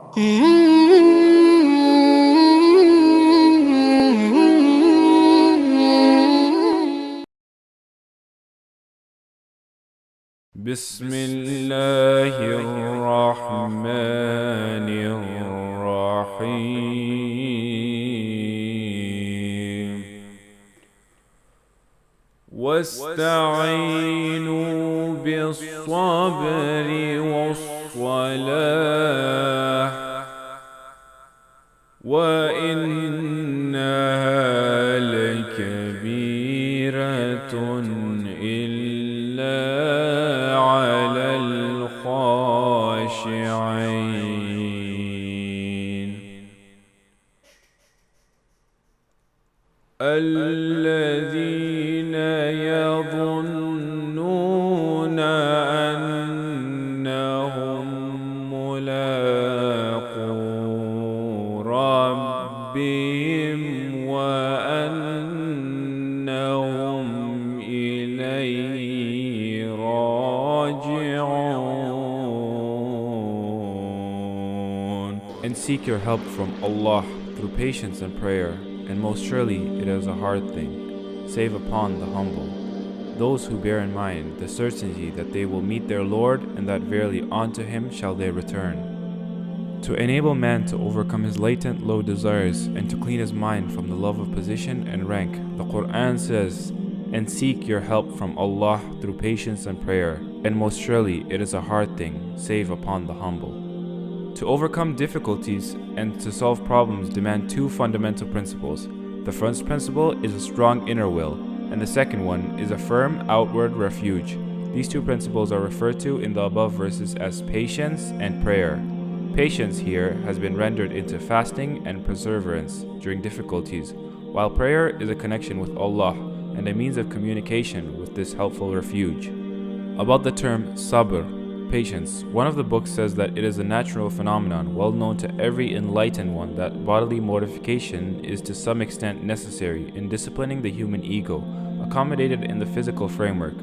بسم الله الرحمن الرحيم واستعينوا بالصبر والصلاة وإنها لكبيرة إلا على الخاشعين الذين يظنون أنهم ملاقو ربهم وأنهم إليه راجعون. And seek your help from Allah through patience and prayer, and most surely it is a hard thing, save upon the humble. Those who bear in mind the certainty that they will meet their Lord, and that verily unto Him shall they return. To enable man to overcome his latent low desires and to clean his mind from the love of position and rank, the Quran says, and seek your help from Allah through patience and prayer, and most surely it is a hard thing, save upon the humble. To overcome difficulties and to solve problems demand two fundamental principles. The first principle is a strong inner will, and the second one is a firm outward refuge. These two principles are referred to in the above verses as patience and prayer. Patience here has been rendered into fasting and perseverance during difficulties, while prayer is a connection with Allah and a means of communication with this helpful refuge. About the term sabr, patience, one of the books says that it is a natural phenomenon well known to every enlightened one that bodily mortification is to some extent necessary in disciplining the human ego, accommodated in the physical framework,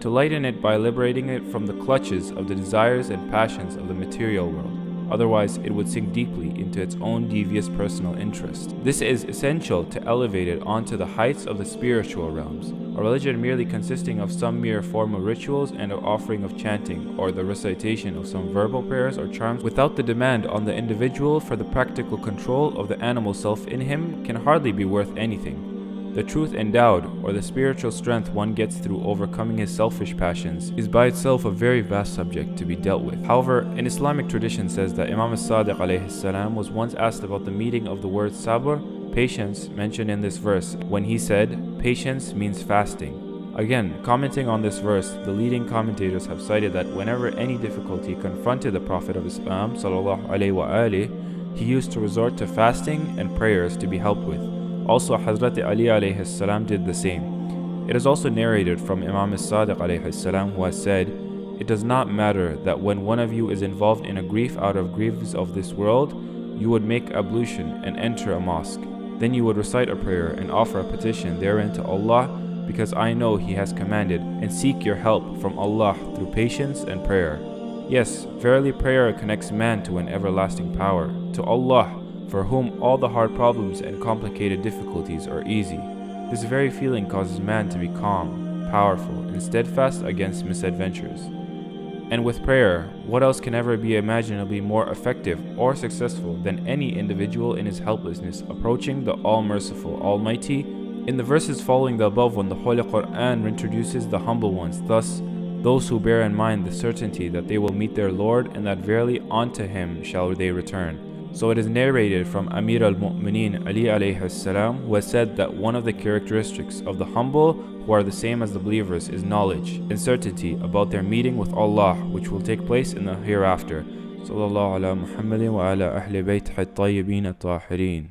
to lighten it by liberating it from the clutches of the desires and passions of the material world. Otherwise, it would sink deeply into its own devious personal interest. This is essential to elevate it onto the heights of the spiritual realms. A religion merely consisting of some mere formal rituals and an offering of chanting, or the recitation of some verbal prayers or charms, without the demand on the individual for the practical control of the animal self in him, can hardly be worth anything. The truth endowed, or the spiritual strength one gets through overcoming his selfish passions, is by itself a very vast subject to be dealt with. However, an Islamic tradition says that Imam as-Sadiq alayhi salam was once asked about the meaning of the word sabr, patience, mentioned in this verse, when he said, patience means fasting. Again, commenting on this verse, the leading commentators have cited that whenever any difficulty confronted the Prophet of Islam sallallahu alaihi wasallam, he used to resort to fasting and prayers to be helped with. Also, Hazrat Ali alayhi salam did the same. It is also narrated from Imam as-Sadiq alayhi salam, who has said, it does not matter that when one of you is involved in a grief out of griefs of this world, you would make ablution and enter a mosque. Then you would recite a prayer and offer a petition therein to Allah, because I know He has commanded, and seek your help from Allah through patience and prayer. Yes, verily prayer connects man to an everlasting power, to Allah, for whom all the hard problems and complicated difficulties are easy. This very feeling causes man to be calm, powerful, and steadfast against misadventures. And with prayer, what else can ever be imaginably more effective or successful than any individual in his helplessness approaching the All-Merciful Almighty? In the verses following the above one, the Holy Quran introduces the humble ones, thus, those who bear in mind the certainty that they will meet their Lord, and that verily unto Him shall they return. So it is narrated from Amir al-Mu'mineen Ali alayhi salam, who has said that one of the characteristics of the humble who are the same as the believers is knowledge and certainty about their meeting with Allah, which will take place in the hereafter. Sallallahu ala Muhammadin wa ala ahli baytihi at-tayyibin at-tahirin.